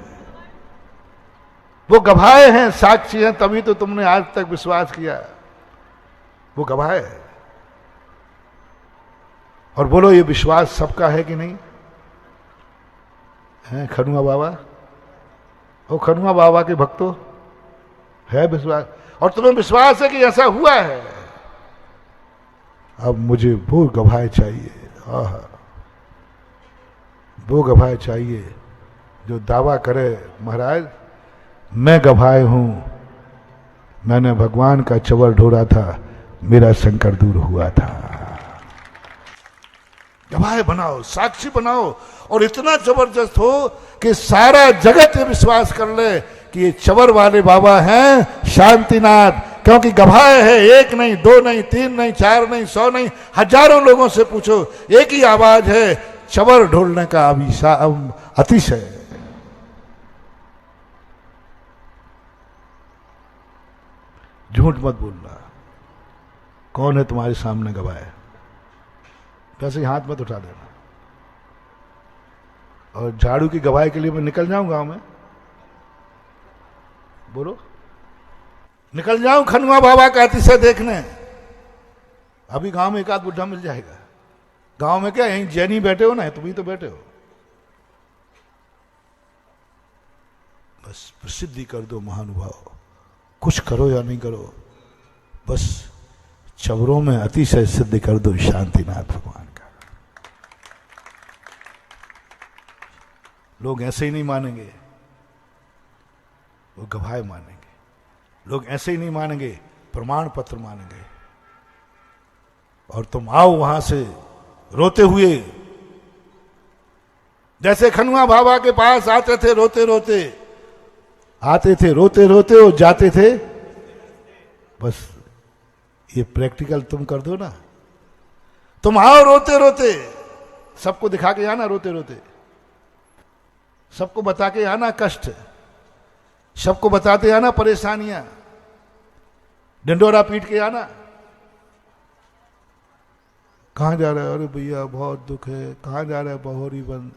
वो गवाए हैं, साक्षी हैं, तभी तो तुमने आज तक विश्वास किया। वो गवाए है। और बोलो ये विश्वास सबका है कि नहीं है? खनुआ बाबा, वो खनुआ बाबा के भक्तों है विश्वास, और तुम्हें विश्वास है कि ऐसा हुआ है। अब मुझे वो गवाह चाहिए, वो गवाह चाहिए जो दावा करे महाराज मैं गवाह हूं, मैंने भगवान का चवर ढोरा था, मेरा संकट दूर हुआ था। गवाह बनाओ, साक्षी बनाओ, और इतना जबरदस्त हो कि सारा जगत ये विश्वास कर ले कि ये चवर वाले बाबा हैं शांतिनाथ। क्योंकि गवाह है, एक नहीं, दो नहीं, तीन नहीं, चार नहीं, 100 नहीं, हजारों लोगों से पूछो, एक ही आवाज है, चवर ढोलने का अतिशय। झूठ मत बोलना। कौन है तुम्हारे सामने गवाह? वैसे ही हाथ मत उठा देना। और झाड़ू की गवाही के लिए मैं निकल जाऊं गांव में? बोलो, निकल जाऊं खनुआ बाबा का अतिशय देखने? अभी गांव में एक आध बुढ़ा मिल जाएगा। गांव में क्या यहीं जैनी बैठे हो ना, तुम ही तो बैठे हो। बस प्रसिद्धि कर दो महानुभाव, कुछ करो या नहीं करो, बस चवरों में अतिशय सिद्ध कर दो शांतिनाथ भगवान का। लोग ऐसे ही नहीं मानेंगे, वो गवाह मानेंगे। लोग ऐसे ही नहीं मानेंगे, प्रमाण पत्र मानेंगे। और तुम आओ वहां से रोते हुए, जैसे खनुआ बाबा के पास आते थे रोते रोते, आते थे रोते रोते और जाते थे। बस ये प्रैक्टिकल तुम कर दो ना। तुम आओ रोते रोते, सबको दिखा के आना रोते रोते, सबको बता के आना कष्ट, सबको बताते आना परेशानियां, डंडोरा पीट के आना। कहां जा रहा है? अरे भैया बहुत दुख है। कहां जा रहा है? बहोरी बंद।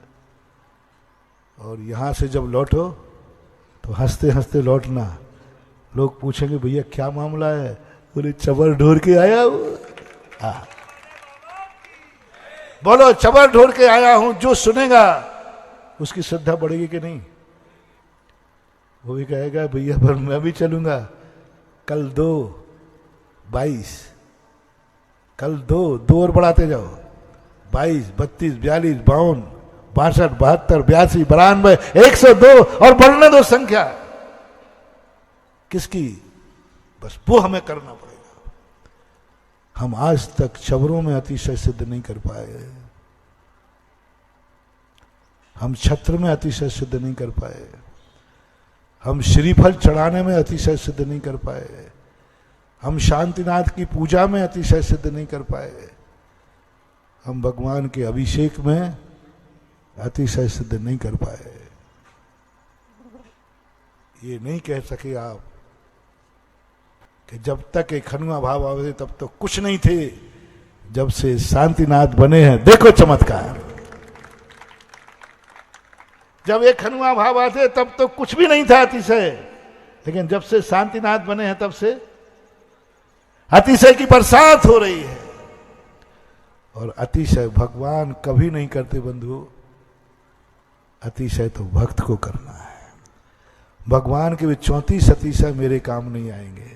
और यहां से जब लौटो तो हंसते हंसते लौटना। लोग पूछेंगे भैया क्या मामला है? बोले चबर ढोर के आया हूं। बोलो चबर ढोर के आया हूं। जो सुनेगा उसकी श्रद्धा बढ़ेगी कि नहीं? वो भी कहेगा भैया पर मैं भी चलूंगा। कल 2-22, कल 2 और बढ़ाते जाओ, 22, 32, 42, 52, 62, 72, 82, 92, 102 और बढ़ने दो संख्या। किसकी? बस वो हमें करना पड़ेगा। हम आज तक चवरों में अतिशय सिद्ध नहीं कर पाए, हम छत्र में अतिशय सिद्ध नहीं कर पाए, हम श्रीफल चढ़ाने में अतिशय सिद्ध नहीं कर पाए, हम शांतिनाथ की पूजा में अतिशय सिद्ध नहीं कर पाए, हम भगवान के अभिषेक में अतिशय सिद्ध नहीं कर पाए। ये नहीं कह सके आप कि जब तक एक खनुआ भाव आवे तब तो कुछ नहीं थे, जब से शांतिनाथ बने हैं देखो चमत्कार। जब एक खनुआ भाव आते तब तो कुछ भी नहीं था अतिशय, लेकिन जब से शांतिनाथ बने हैं तब से अतिशय की बरसात हो रही है। और अतिशय भगवान कभी नहीं करते बंधु, अतिशय तो भक्त को करना है। भगवान के भी 34 अतिशय मेरे काम नहीं आएंगे।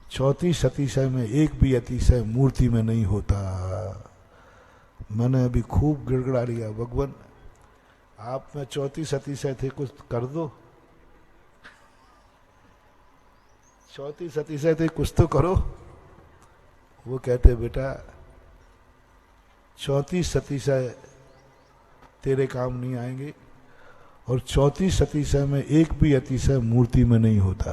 34 अतिशय में एक भी अतिशय मूर्ति में नहीं होता। मैंने अभी खूब गिड़गड़ा लिया, भगवान आप में 34 अतिशय थे, कुछ कर दो। 34 अतिशय थे, कुछ तो करो। वो कहते बेटा 34 अतिशय तेरे काम नहीं आएंगे, और 34 अतिशय में एक भी अतिशय मूर्ति में नहीं होता।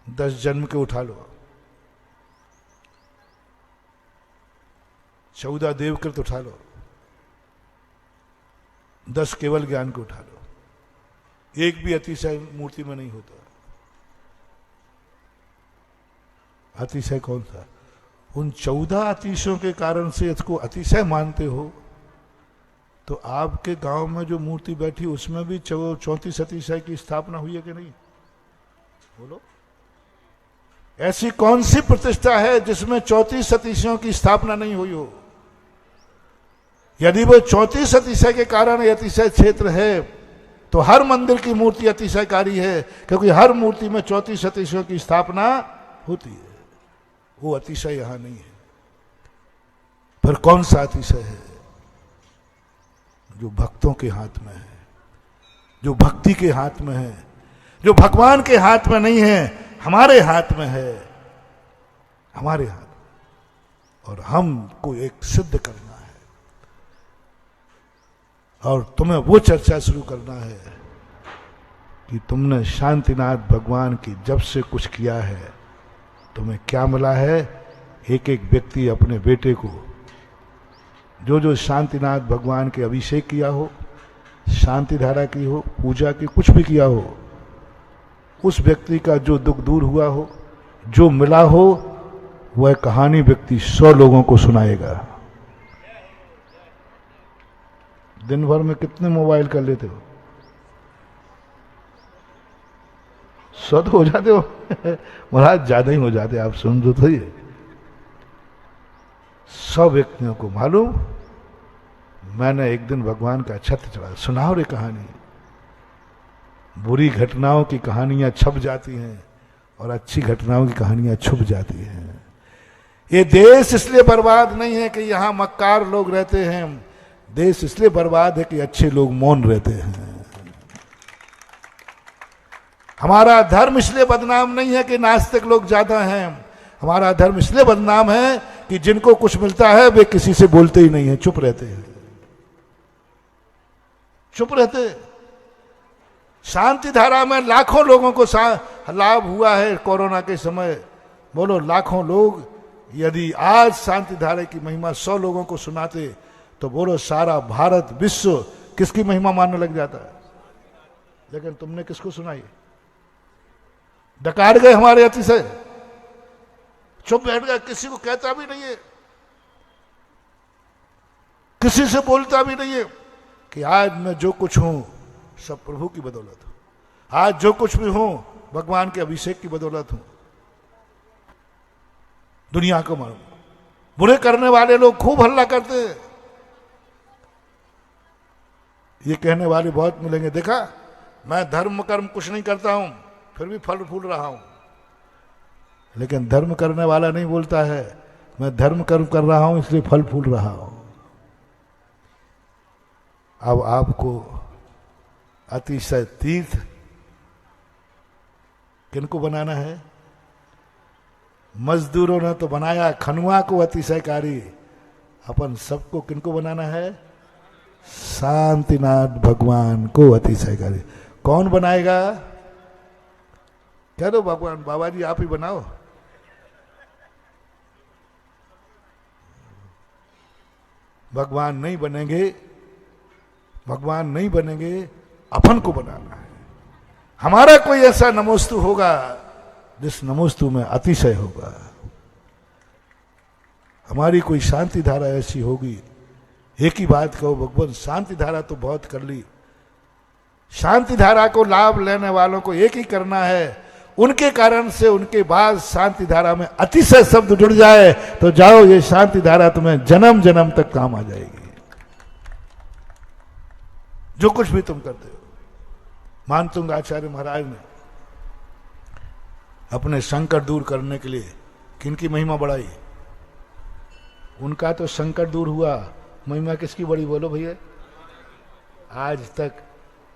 10 जन्म के उठा लो, 14 देवकृत उठा लो, 10 केवल ज्ञान को उठा लो, एक भी अतिशय मूर्ति में नहीं होता। अतिशय कौन सा? उन 14 अतिशयों के कारण से इसको अतिशय मानते हो, तो आपके गांव में जो मूर्ति बैठी उसमें भी 34 अतिशय की स्थापना हुई है कि नहीं? बोलो, ऐसी कौन सी प्रतिष्ठा है जिसमें 34 अतिशयों की स्थापना नहीं हुई हो? यदि वो 34 अतिशय के कारण ये अतिशय क्षेत्र है, तो हर मंदिर की मूर्ति अतिशयकारी है, क्योंकि हर मूर्ति में 34 अतिशयों की स्थापना होती है। वो अतिशय यहां नहीं है। फिर कौन सा अतिशय है? जो भक्तों के हाथ में है, जो भक्ति के हाथ में है, जो भगवान के हाथ में नहीं है, हमारे हाथ में है, हमारे हाथ। और हमको एक सिद्ध करना है, और तुम्हें वो चर्चा शुरू करना है कि तुमने शांतिनाथ भगवान की जब से कुछ किया है, तुम्हें क्या मिला है। एक एक व्यक्ति अपने बेटे को जो जो शांतिनाथ भगवान के अभिषेक किया हो, शांति धारा की हो, पूजा की, कुछ भी किया हो, उस व्यक्ति का जो दुख दूर हुआ हो, जो मिला हो, वह कहानी व्यक्ति 100 लोगों को सुनाएगा। दिन भर में कितने मोबाइल कर लेते हो? 100 तो हो जाते हो महाराज, ज्यादा ही हो जाते। आप सुन दो तो ये 100 व्यक्तियों को मालूम, मैंने एक दिन भगवान का छत्र चढ़ा। सुनाओ रे कहानी। बुरी घटनाओं की कहानियां छप जाती हैं और अच्छी घटनाओं की कहानियां छुप जाती हैं। ये देश इसलिए बर्बाद नहीं है कि यहां मक्कार लोग रहते हैं, देश इसलिए बर्बाद है कि अच्छे लोग मौन रहते हैं। हमारा धर्म इसलिए बदनाम नहीं है कि नास्तिक लोग ज्यादा हैं, हमारा धर्म इसलिए बदनाम है कि जिनको कुछ मिलता है वे किसी से बोलते ही नहीं है, चुप रहते हैं, चुप रहते। शांति धारा में लाखों लोगों को लाभ हुआ है कोरोना के समय। बोलो, लाखों लोग यदि आज शांति धारा की महिमा 100 लोगों को सुनाते, तो बोलो सारा भारत विश्व किसकी महिमा मानने लग जाता है। लेकिन तुमने किसको सुनाई? डकार गए हमारे अतिशय, चुप बैठ गए, किसी को कहता भी नहीं है, किसी से बोलता भी नहीं है कि आज मैं जो कुछ हूं सब प्रभु की बदौलत हूं, आज जो कुछ भी हूं भगवान के अभिषेक की बदौलत हूं। दुनिया को मालूम, बुरे करने वाले लोग खूब हल्ला करते हैं। ये कहने वाले बहुत मिलेंगे, देखा मैं धर्म कर्म कुछ नहीं करता हूं फिर भी फल फूल रहा हूं। लेकिन धर्म करने वाला नहीं बोलता है मैं धर्म कर्म कर रहा हूं इसलिए फल फूल रहा हूं। अब आपको अतिशय तीर्थ किनको बनाना है? मजदूरों ने तो बनाया खनुआ को अतिशयकारी, अपन सबको किनको बनाना है? शांतिनाथ भगवान को अतिशयकारी। कौन बनाएगा? कह दो भगवान, बाबा जी आप ही बनाओ। भगवान नहीं बनेंगे, भगवान नहीं बनेंगे, अपन को बनाना है। हमारा कोई ऐसा नमोस्तु होगा जिस नमोस्तु में अतिशय होगा। हमारी कोई शांति धारा ऐसी होगी एक ही बात कहो भगवान, शांति धारा तो बहुत कर ली, शांति धारा को लाभ लेने वालों को एक ही करना है, उनके कारण से उनके बाद शांति धारा में अतिशय शब्द जुड़ जाए तो जाओ, ये शांति धारा तुम्हें जन्म जन्म तक काम आ जाएगी। जो कुछ भी तुम करते हो। मानतुंग आचार्य महाराज ने अपने संकट दूर करने के लिए किनकी महिमा बढ़ाई? उनका तो संकट दूर हुआ, महिमा किसकी बड़ी बोलो भैया? आज तक,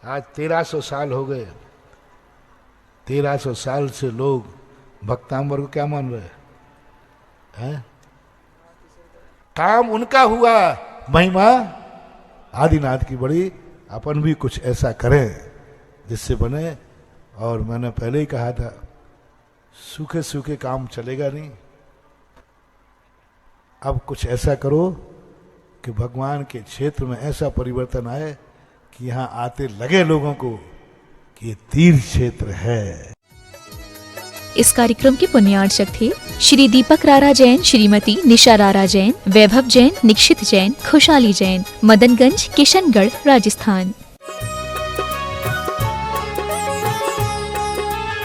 आज 1300 साल हो गए, 1300 साल से लोग भक्तांबर को क्या मान रहे हैं? काम उनका हुआ, महिमा आदिनाथ की बड़ी। अपन भी कुछ ऐसा करें जिससे बने। और मैंने पहले ही कहा था, सूखे सूखे काम चलेगा नहीं। अब कुछ ऐसा करो कि भगवान के क्षेत्र में ऐसा परिवर्तन आए कि यहाँ आते लगे लोगों को कि ये तीर्थ क्षेत्र है। इस कार्यक्रम के पुण्यार्चक थे श्री दीपक रारा जैन, श्रीमती निशा रारा जैन, वैभव जैन, निक्षित जैन, खुशहाली जैन, मदनगंज, किशनगढ़, राजस्थान।